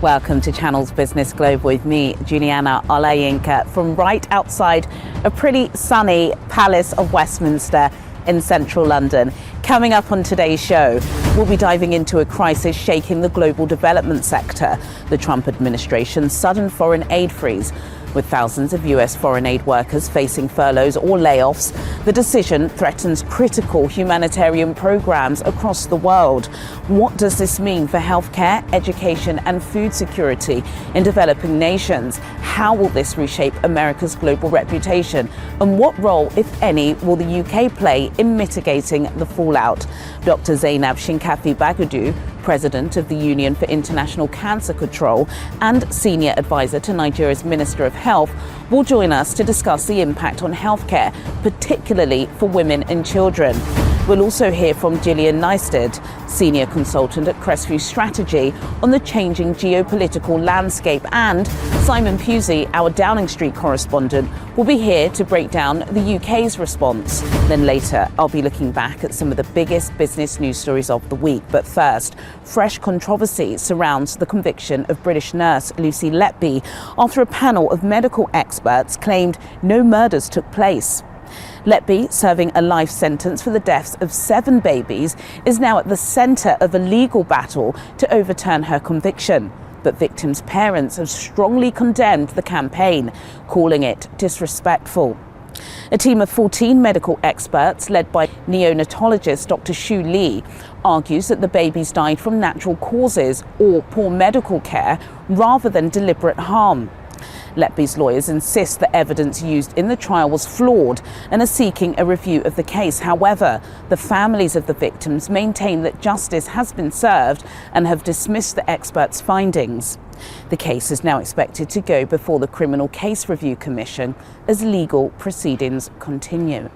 Welcome to Channel's Business Globe with me, Juliana Olayinka, from right outside a pretty sunny Palace of Westminster in central London. Coming up on today's show, we'll be diving into a crisis shaking the global development sector, the Trump administration's sudden foreign aid freeze. With thousands of US foreign aid workers facing furloughs or layoffs, the decision threatens critical humanitarian programs across the world. What does this mean for healthcare, education and food security in developing nations? How will this reshape America's global reputation? And what role, if any, will the UK play in mitigating the fallout? Dr. Zainab Shinkafi Bagudu, President of the Union for International Cancer Control and Senior Advisor to Nigeria's Minister of Health, will join us to discuss the impact on healthcare, particularly for women and children. We'll also hear from Gillian Neisted, Senior Consultant at Crestview Strategy, on the changing geopolitical landscape, and Simon Pusey, our Downing Street correspondent, will be here to break down the UK's response. Then later, I'll be looking back at some of the biggest business news stories of the week. But first, fresh controversy surrounds the conviction of British nurse Lucy Letby after a panel of medical experts claimed no murders took place. Letby, serving a life sentence for the deaths of 7 babies, is now at the centre of a legal battle to overturn her conviction. But victims' parents have strongly condemned the campaign, calling it disrespectful. A team of 14 medical experts, led by neonatologist Dr. Shu Lee, argues that the babies died from natural causes or poor medical care rather than deliberate harm. Letby's lawyers insist the evidence used in the trial was flawed and are seeking a review of the case. However, the families of the victims maintain that justice has been served and have dismissed the experts' findings. The case is now expected to go before the Criminal Case Review Commission as legal proceedings continue.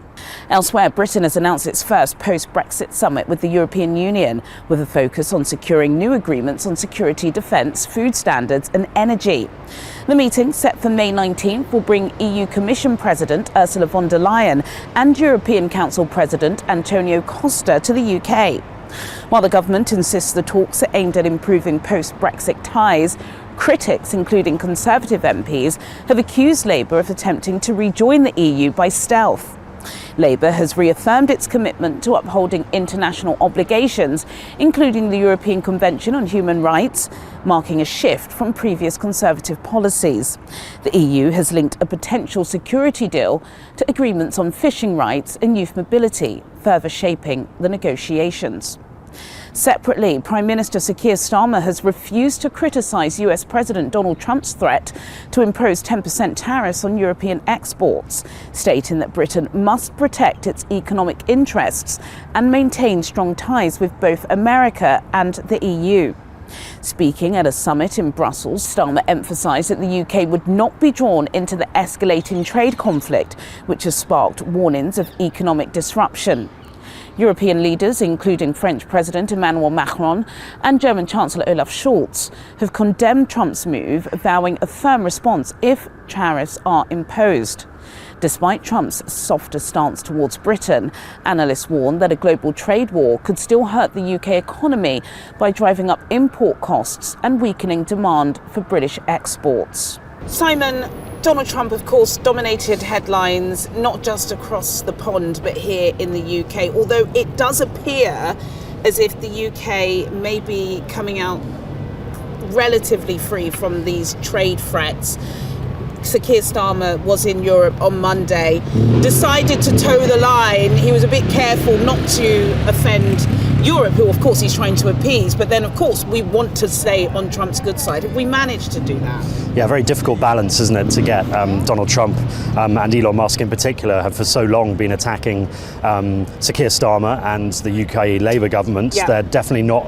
Elsewhere, Britain has announced its first post-Brexit summit with the European Union, with a focus on securing new agreements on security, defence, food standards and energy. The meeting, set for May 19th, will bring EU Commission President Ursula von der Leyen and European Council President Antonio Costa to the UK. While the government insists the talks are aimed at improving post-Brexit ties, critics, including Conservative MPs, have accused Labour of attempting to rejoin the EU by stealth. Labour has reaffirmed its commitment to upholding international obligations, including the European Convention on Human Rights, marking a shift from previous Conservative policies. The EU has linked a potential security deal to agreements on fishing rights and youth mobility, further shaping the negotiations. Separately, Prime Minister Sir Keir Starmer has refused to criticise US President Donald Trump's threat to impose 10% tariffs on European exports, stating that Britain must protect its economic interests and maintain strong ties with both America and the EU. Speaking at a summit in Brussels, Starmer emphasised that the UK would not be drawn into the escalating trade conflict, which has sparked warnings of economic disruption. European leaders, including French President Emmanuel Macron and German Chancellor Olaf Scholz, have condemned Trump's move, vowing a firm response if tariffs are imposed. Despite Trump's softer stance towards Britain, analysts warn that a global trade war could still hurt the UK economy by driving up import costs and weakening demand for British exports. Simon, Donald Trump, of course, dominated headlines not just across the pond but here in the UK, although it does appear as if the UK may be coming out relatively free from these trade threats. Sir Keir Starmer was in Europe on Monday, decided to toe the line. He was a bit careful not to offend Europe, who of course he's trying to appease, but then of course we want to stay on Trump's good side. Have we managed to do that? Yeah, very difficult balance, isn't it, to get Donald Trump and Elon Musk in particular have for so long been attacking Sir Keir Starmer and the UK Labour government. Yeah. They're definitely not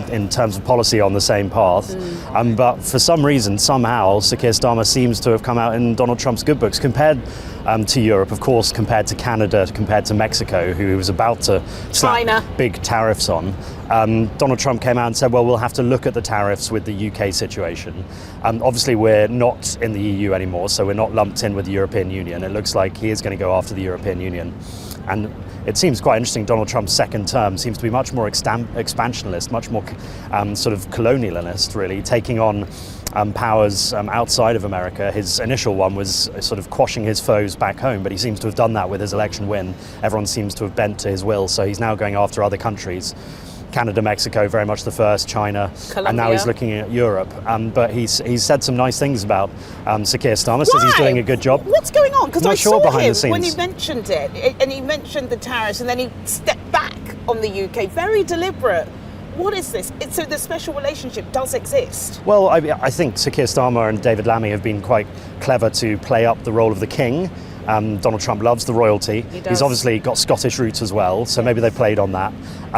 in terms of policy on the same path. But for some reason, somehow, Sir Keir Starmer seems to have come out in Donald Trump's good books compared to Europe, of course, compared to Canada, compared to Mexico, who was about to slap big tariffs on. Donald Trump came out and said, well, we'll have to look at the tariffs with the UK situation. Obviously, we're not in the EU anymore, so we're not lumped in with the European Union. It looks like he is going to go after the European Union. And it seems quite interesting, Donald Trump's second term seems to be much more expansionist, much more sort of colonialist, really, taking on powers outside of America. His initial one was sort of quashing his foes back home, but he seems to have done that with his election win. Everyone seems to have bent to his will, so he's now going after other countries. Canada, Mexico, very much the first, China, Colombia. And now he's looking at Europe. But he's said some nice things about Sir Keir Starmer, says he's doing a good job. What's going on? Because I sure saw behind him the scenes. when he mentioned it, and he mentioned the tariffs, and then he stepped back on the UK. Very deliberate. What is this? So the special relationship does exist? Well, I think Sir Keir Starmer and David Lammy have been quite clever to play up the role of the king. Donald Trump loves the royalty. He's obviously got Scottish roots as well, so maybe they played on that.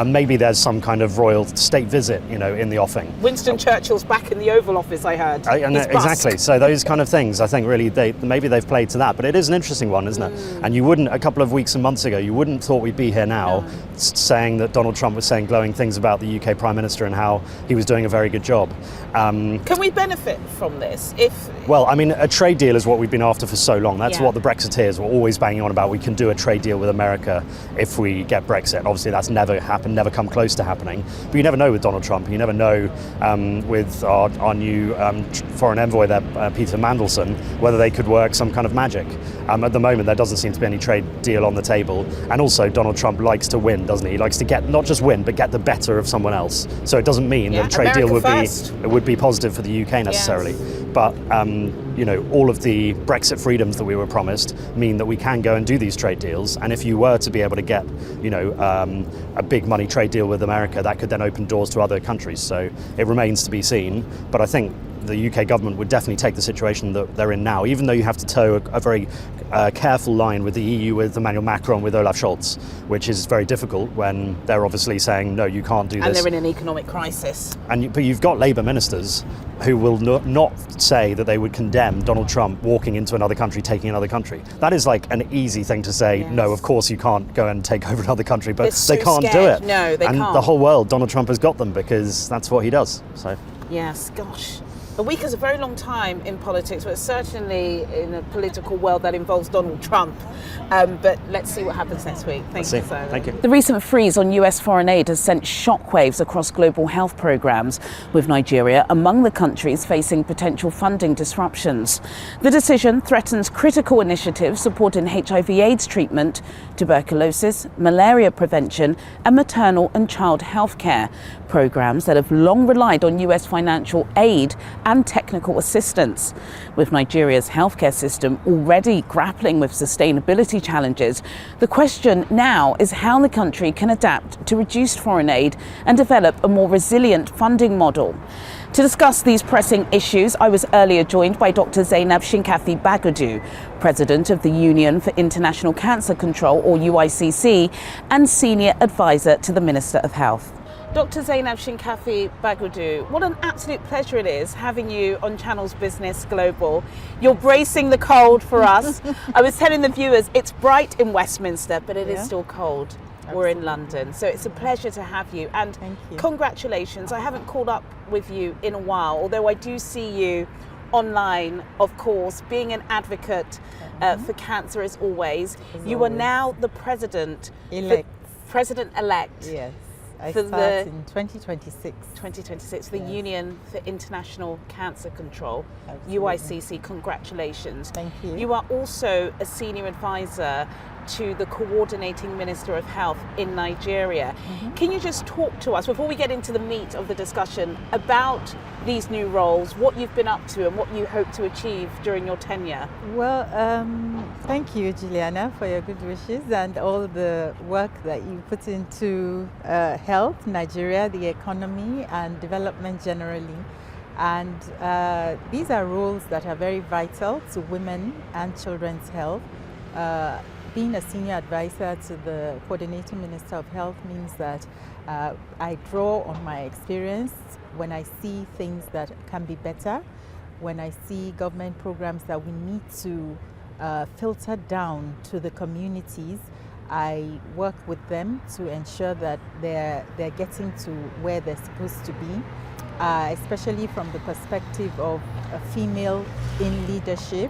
Maybe there's some kind of royal state visit, in the offing. Winston Churchill's back in the Oval Office, I heard. Exactly. So those kind of things, I think, really, maybe they've played to that. But it is an interesting one, isn't it? And you wouldn't, a couple of weeks and months ago, you wouldn't thought we'd be here now saying that Donald Trump was saying glowing things about the UK Prime Minister and how he was doing a very good job. Can we benefit from this? Well, I mean, a trade deal is what we've been after for so long. That's what the Brexiteers were always banging on about. We can do a trade deal with America if we get Brexit. And obviously, that's never happened, never come close to happening. But you never know with Donald Trump. You never know with our new foreign envoy there, Peter Mandelson, whether they could work some kind of magic. At the moment, there doesn't seem to be any trade deal on the table. And also, Donald Trump likes to win, doesn't he? He likes to get, not just win, but get the better of someone else. So it doesn't mean that a trade deal would be positive for the UK necessarily. Yes. But all of the Brexit freedoms that we were promised mean that we can go and do these trade deals. And if you were to be able to get, a big money trade deal with America, that could then open doors to other countries. So it remains to be seen. But I think the UK government would definitely take the situation that they're in now, even though you have to toe a very careful line with the EU, with Emmanuel Macron, with Olaf Scholz, which is very difficult when they're obviously saying, no, you can't do this. And they're in an economic crisis. But you've got Labour ministers who will not say that they would condemn Donald Trump walking into another country, taking another country. That is like an easy thing to say, no, of course you can't go and take over another country, but they can't do it. No, they can't. And the whole world, Donald Trump has got them because that's what he does. So. Yes, gosh. A week is a very long time in politics, but certainly in a political world that involves Donald Trump. But let's see what happens next week. Thank you, Simon. Thank you. The recent freeze on US foreign aid has sent shockwaves across global health programs, with Nigeria among the countries facing potential funding disruptions. The decision threatens critical initiatives supporting HIV/AIDS treatment, tuberculosis, malaria prevention, and maternal and child health care, programs that have long relied on US financial aid and technical assistance. With Nigeria's healthcare system already grappling with sustainability challenges, the question now is how the country can adapt to reduced foreign aid and develop a more resilient funding model. To discuss these pressing issues, I was earlier joined by Dr. Zainab Shinkafi Bagudu, President of the Union for International Cancer Control, or UICC, and Senior Advisor to the Minister of Health. Dr. Zainab Shinkafi Bagudu, what an absolute pleasure it is having you on Channels Business Global. You're bracing the cold for us. I was telling the viewers it's bright in Westminster, but it is still cold. Absolutely. We're in London, so it's a pleasure to have you. And thank you. Congratulations. I haven't caught up with you in a while, although I do see you online, of course, being an advocate for cancer as always. You are now the President-elect. Yes. I start in 2026. 2026, the Yes. Union for International Cancer Control, Absolutely. UICC, congratulations. Thank you. You are also a senior advisor to the coordinating Minister of Health in Nigeria. Mm-hmm. Can you just talk to us, before we get into the meat of the discussion, about these new roles, what you've been up to and what you hope to achieve during your tenure? Well, thank you, Juliana, for your good wishes and all the work that you put into health, Nigeria, the economy, and development generally. And these are roles that are very vital to women and children's health. Being a senior advisor to the Coordinating Minister of Health means that I draw on my experience when I see things that can be better, when I see government programs that we need to filter down to the communities. I work with them to ensure that they're getting to where they're supposed to be, especially from the perspective of a female in leadership,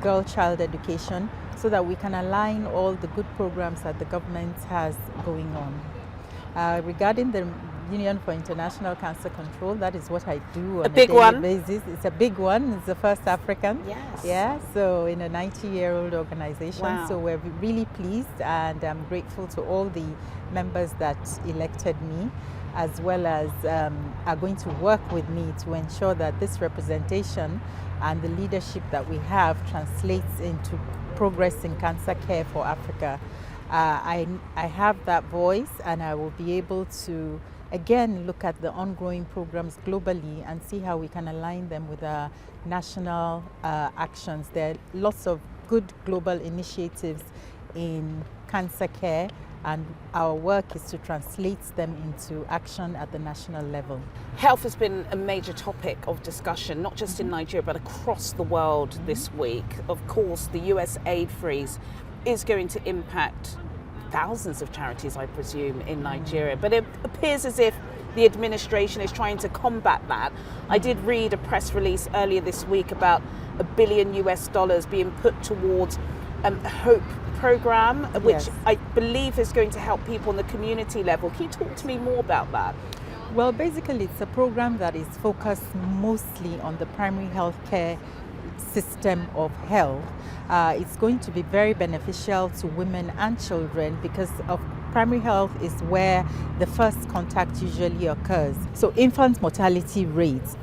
girl-child education. so that we can align all the good programs that the government has going on. Regarding the Union for International Cancer Control, that is what I do on a daily basis. It's a big one. It's the first African. Yes. Yeah, so in a 90-year-old organization. Wow. So we're really pleased, and I'm grateful to all the members that elected me, as well as are going to work with me to ensure that this representation and the leadership that we have translates into progress in cancer care for Africa. I have that voice, and I will be able to again look at the ongoing programs globally and see how we can align them with our national actions. There are lots of good global initiatives in cancer care, and our work is to translate them into action at the national level. Health has been a major topic of discussion, not just in Nigeria, but across the world this week. Of course, the US aid freeze is going to impact thousands of charities, I presume, in Nigeria. But it appears as if the administration is trying to combat that. I did read a press release earlier this week about $1 billion being put towards a Hope program, which Yes. I believe is going to help people on the community level. Can you talk to me more about that? Well, basically, it's a program that is focused mostly on the primary health care system of health. It's going to be very beneficial to women and children because of primary health is where the first contact usually occurs. So infant mortality rates,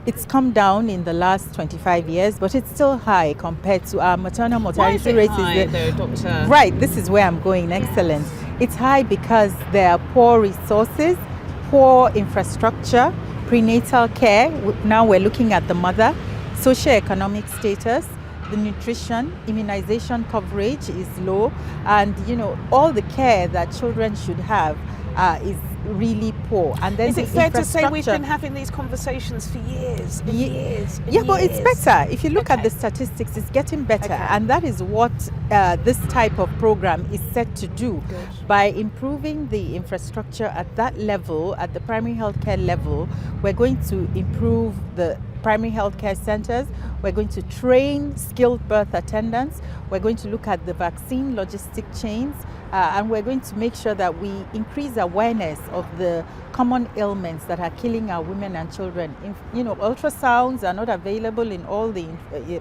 it's come down in the last 25 years, but it's still high compared to our maternal mortality rates. Doctor? Right, this is where I'm going. Excellent. It's high because there are poor resources, poor infrastructure, prenatal care. Now we're looking at the mother, socioeconomic status, the nutrition, immunization coverage is low, and all the care that children should have is really poor. And then is it fair to say we've been having these conversations for years and years? Yeah, but it's better. If you look at the statistics, it's getting better. Okay. And that is what this type of program is set to do. Good. By improving the infrastructure at that level, at the primary healthcare level, we're going to improve the primary healthcare centers. We're going to train skilled birth attendants. We're going to look at the vaccine logistic chains. And we're going to make sure that we increase awareness of the common ailments that are killing our women and children. Ultrasounds are not available in all the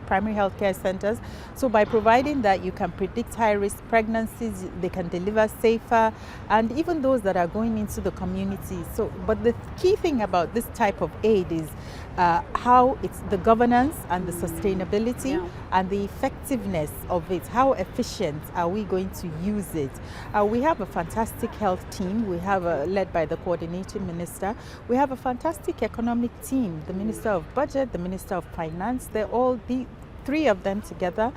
primary healthcare centers. So by providing that, you can predict high-risk pregnancies, they can deliver safer, and even those that are going into the community. But the key thing about this type of aid is how it's the governance and the sustainability and the effectiveness of it. How efficient are we going to use it? We have a fantastic health team. We have led by the coordinating minister. We have a fantastic economic team, the Minister of Budget, the Minister of Finance. They're all the three of them together.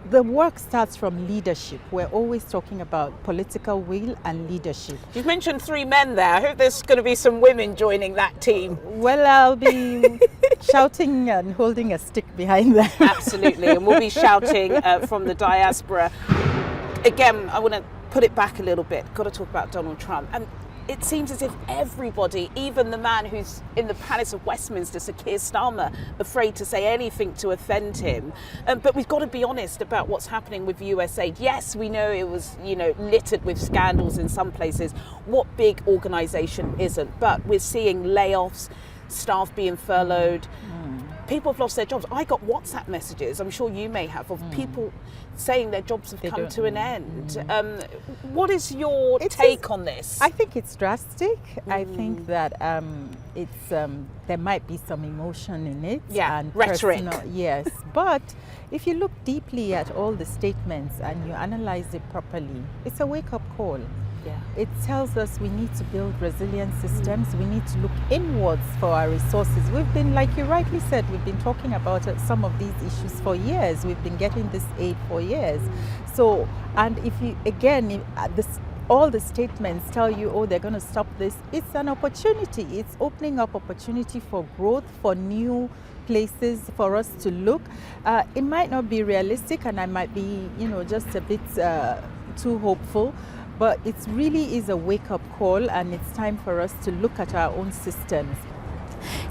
The work starts from leadership. We're always talking about political will and leadership. You've mentioned 3 men there. I hope there's going to be some women joining that team. Well, I'll be shouting and holding a stick behind them. Absolutely, and we'll be shouting from the diaspora. Again, I want to put it back a little bit. Got to talk about Donald Trump. And it seems as if everybody, even the man who's in the Palace of Westminster, Sir Keir Starmer, afraid to say anything to offend him. But we've got to be honest about what's happening with US aid. Yes, we know it was, littered with scandals in some places. What big organisation isn't? But we're seeing layoffs, staff being furloughed. People have lost their jobs. I got WhatsApp messages, I'm sure you may have, of people saying their jobs have come to an end. What is your take on this? I think it's drastic. I think that there might be some emotion in it. Yeah, and rhetoric. Yes, but if you look deeply at all the statements and you analyze it properly, it's a wake-up call. Yeah. It tells us we need to build resilient systems. We need to look inwards for our resources. We've been, like you rightly said, we've been talking about some of these issues for years. We've been getting this aid for years. So, and if you, again, all the statements tell you, they're going to stop this, it's an opportunity. It's opening up opportunity for growth, for new places for us to look. It might not be realistic, and I might be, just a bit too hopeful. But it really is a wake-up call, and it's time for us to look at our own systems.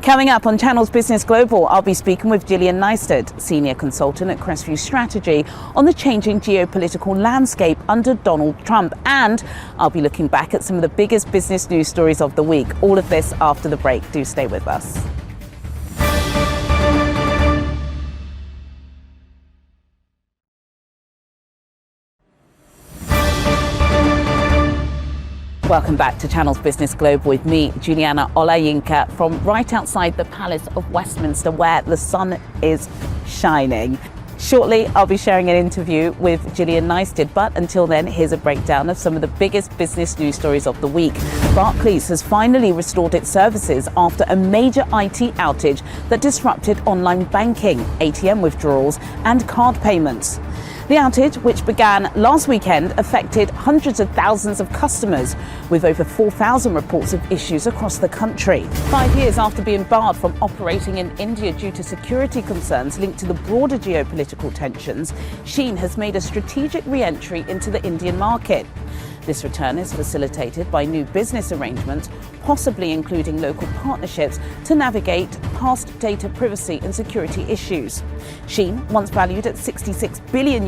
Coming up on Channel's Business Global, I'll be speaking with Gillian Neistat, Senior Consultant at Crestview Strategy, on the changing geopolitical landscape under Donald Trump. And I'll be looking back at some of the biggest business news stories of the week. All of this after the break. Do stay with us. Welcome back to Channel's Business Global with me, Juliana Olayinka, from right outside the Palace of Westminster, where the sun is shining. Shortly, I'll be sharing an interview with Gillian Neistat, but until then, here's a breakdown of some of the biggest business news stories of the week. Barclays has finally restored its services after a major IT outage that disrupted online banking, ATM withdrawals, and card payments. The outage, which began last weekend, affected hundreds of thousands of customers, with over 4,000 reports of issues across the country. 5 years after being barred from operating in India due to security concerns linked to the broader geopolitical tensions, Shein has made a strategic re-entry into the Indian market. This return is facilitated by new business arrangements, possibly including local partnerships to navigate past data privacy and security issues. Shein, once valued at $66 billion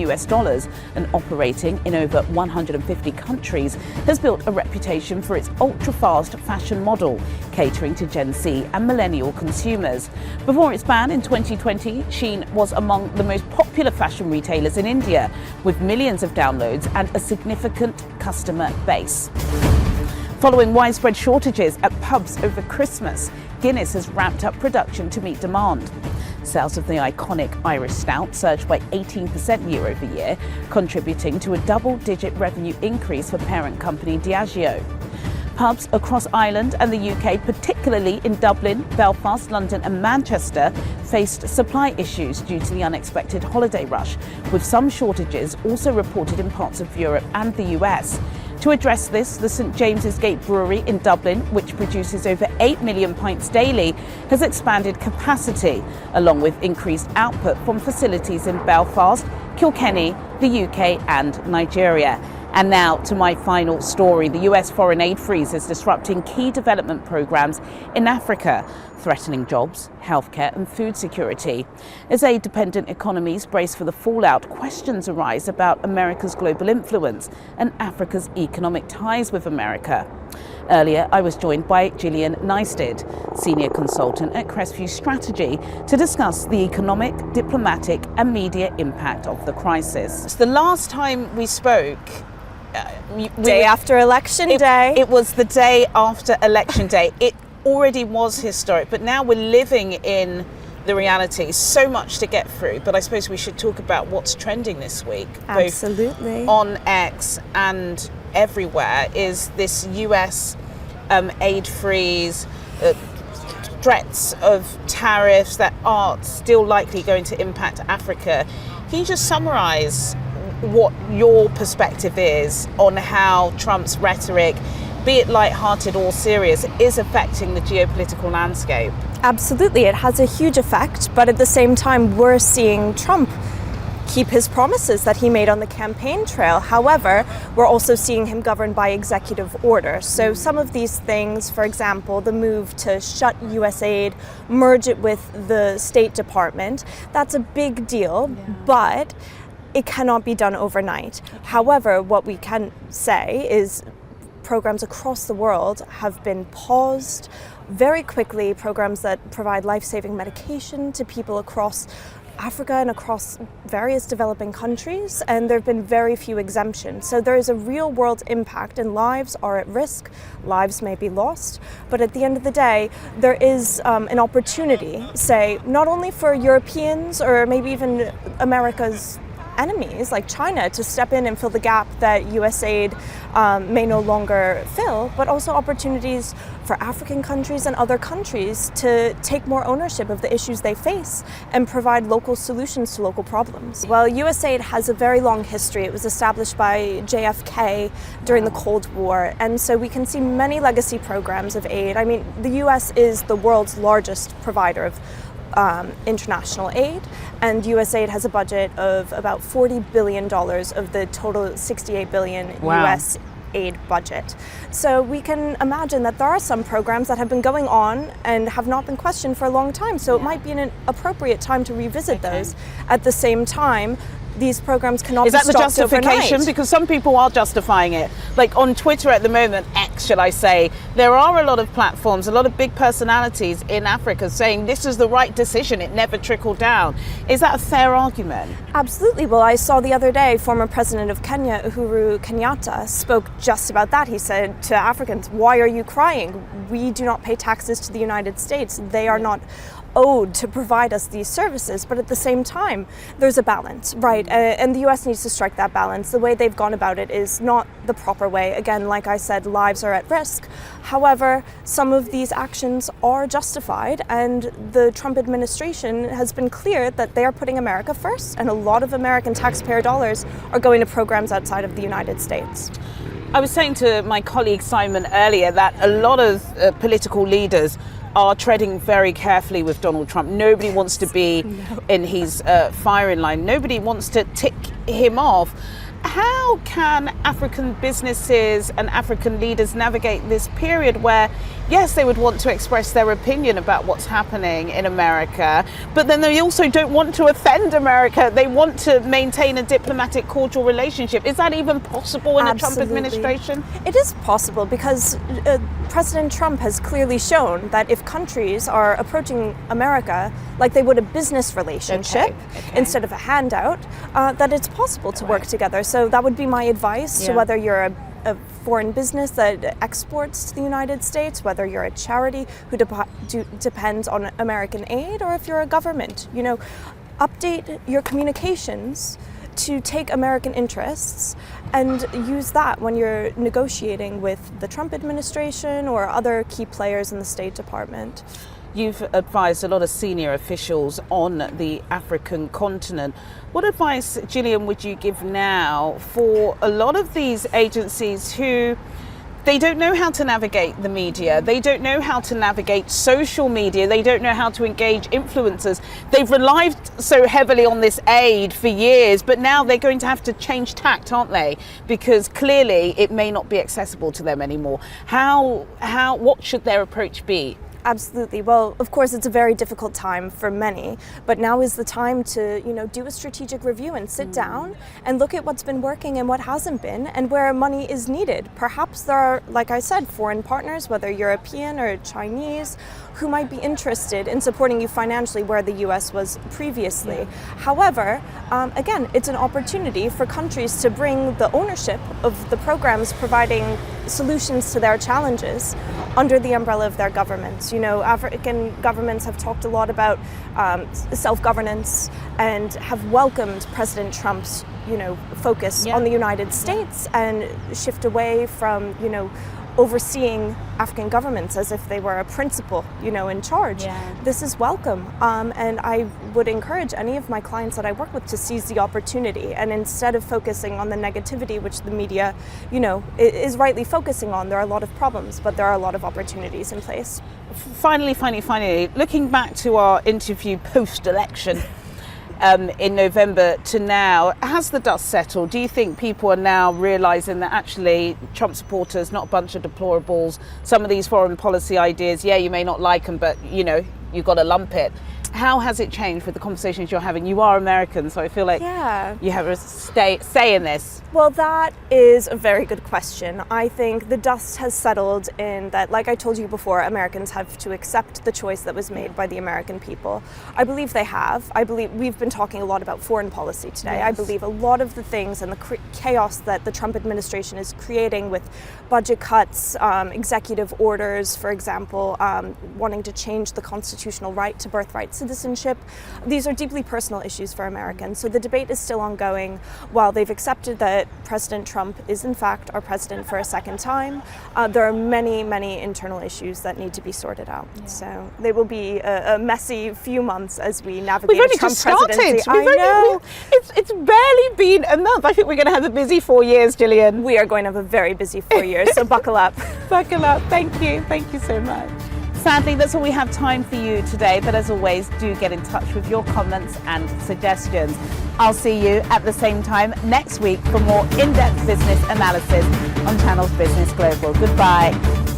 and operating in over 150 countries, has built a reputation for its ultra-fast fashion model, catering to Gen Z and millennial consumers. Before its ban in 2020, Shein was among the most popular fashion retailers in India, with millions of downloads and a significant customer base. Following widespread shortages at pubs over Christmas, Guinness has ramped up production to meet demand. Sales of the iconic Irish Stout surged by 18% year over year, contributing to a double-digit revenue increase for parent company Diageo. Pubs across Ireland and the UK, particularly in Dublin, Belfast, London and Manchester, faced supply issues due to the unexpected holiday rush, with some shortages also reported in parts of Europe and the US. To address this, the St James's Gate Brewery in Dublin, which produces over 8 million pints daily, has expanded capacity, along with increased output from facilities in Belfast, Kilkenny, the UK and Nigeria. And now to my final story. The US foreign aid freeze is disrupting key development programs in Africa, threatening jobs, healthcare and food security. As aid-dependent economies brace for the fallout, questions arise about America's global influence and Africa's economic ties with America. Earlier, I was joined by Gillian Neistat, Senior Consultant at Crestview Strategy, to discuss the economic, diplomatic and media impact of the crisis. The last time we spoke, after election day. It was the day after election day. It already was historic, but now we're living in the reality. So much to get through, but I suppose we should talk about what's trending this week. Absolutely. Both on X and everywhere is this US aid freeze, threats of tariffs that are still likely going to impact Africa. Can you just summarize what your perspective is on how Trump's rhetoric, be it lighthearted or serious, is affecting the geopolitical landscape? Absolutely, it has a huge effect, but at the same time, we're seeing Trump keep his promises that he made on the campaign trail. However, we're also seeing him govern by executive order. So some of these things, for example, the move to shut USAID, merge it with the State Department, that's a big deal, but it cannot be done overnight. However, what we can say is programs across the world have been paused very quickly, programs that provide life-saving medication to people across Africa and across various developing countries, and there have been very few exemptions. So there is a real-world impact and lives are at risk, lives may be lost, but at the end of the day, there is an opportunity, say, not only for Europeans or maybe even America's enemies like China to step in and fill the gap that USAID may no longer fill, but also opportunities for African countries and other countries to take more ownership of the issues they face and provide local solutions to local problems. Well, USAID has a very long history. It was established by JFK during the Cold War, and so we can see many legacy programs of aid. I mean, the US is the world's largest provider of international aid, and USAID has a budget of about $40 billion of the total $68 billion US aid budget. So we can imagine that there are some programs that have been going on and have not been questioned for a long time. So it might be an appropriate time to revisit those. At the same time, these programs cannot be stopped overnight. Is that the justification? Because some people are justifying it. Like on Twitter at the moment, X should I say, there are a lot of platforms, a lot of big personalities in Africa saying this is the right decision, it never trickled down. Is that a fair argument? Absolutely. Well, I saw the other day former President of Kenya, Uhuru Kenyatta, spoke just about that. He said to Africans, why are you crying? We do not pay taxes to the United States. They are not owed to provide us these services, but at the same time there's a balance, right? And the US needs to strike that balance. The way they've gone about it is not the proper way. Again, like I said, lives are at risk. However, some of these actions are justified, and the Trump administration has been clear that they are putting America first, and a lot of American taxpayer dollars are going to programs outside of the United States. I was saying to my colleague Simon earlier that a lot of political leaders are treading very carefully with Donald Trump. Nobody wants to be in his firing line. Nobody wants to tick him off. How can African businesses and African leaders navigate this period where, yes, they would want to express their opinion about what's happening in America, but then they also don't want to offend America. They want to maintain a diplomatic, cordial relationship. Is that even possible in a Trump administration? It is possible because President Trump has clearly shown that if countries are approaching America like they would a business relationship instead of a handout, that it's possible to work together. So that would be my advice to whether you're a foreign business that exports to the United States, whether you're a charity who depends on American aid, or if you're a government. You know, update your communications to take American interests and use that when you're negotiating with the Trump administration or other key players in the State Department. You've advised a lot of senior officials on the African continent. What advice, Gillian, would you give now for a lot of these agencies who they don't know how to navigate the media, they don't know how to navigate social media, they don't know how to engage influencers? They've relied so heavily on this aid for years, but now they're going to have to change tact, aren't they? Because clearly it may not be accessible to them anymore. What should their approach be? Absolutely. Well, of course, it's a very difficult time for many, but now is the time to, do a strategic review and sit down and look at what's been working and what hasn't been, and where money is needed. Perhaps there are, like I said, foreign partners, whether European or Chinese, who might be interested in supporting you financially where the US was previously. However, again, it's an opportunity for countries to bring the ownership of the programs providing solutions to their challenges under the umbrella of their governments. African governments have talked a lot about self-governance and have welcomed President Trump's, focus on the United States and shift away from, overseeing African governments as if they were a principal, in charge. This is welcome. And I would encourage any of my clients that I work with to seize the opportunity, and instead of focusing on the negativity, which the media, is rightly focusing on. There are a lot of problems, but there are a lot of opportunities in place. Finally, looking back to our interview post-election, in November to now, has the dust settled? Do you think people are now realising that actually Trump supporters, not a bunch of deplorables, some of these foreign policy ideas, you may not like them, but you've got to lump it? How has it changed with the conversations you're having? You are American, so I feel like you have a say in this. Well, that is a very good question. I think the dust has settled in that, like I told you before, Americans have to accept the choice that was made by the American people. I believe they have. I believe we've been talking a lot about foreign policy today. I believe a lot of the things and the chaos that the Trump administration is creating with budget cuts, executive orders, for example, wanting to change the constitutional right to birthright citizenship. These are deeply personal issues for Americans. So the debate is still ongoing. While they've accepted that President Trump is in fact our president for a second time, there are many, many internal issues that need to be sorted out. So they will be a messy few months as we navigate We've only Trump just started. presidency. I know. It's barely been a month. I think we're going to have a busy 4 years, Gillian. We are going to have a very busy 4 years, so buckle up. Buckle up. Thank you. Thank you so much. Sadly, that's all we have time for you today, but as always, do get in touch with your comments and suggestions. I'll see you at the same time next week for more in-depth business analysis on Channel's Business Global. Goodbye.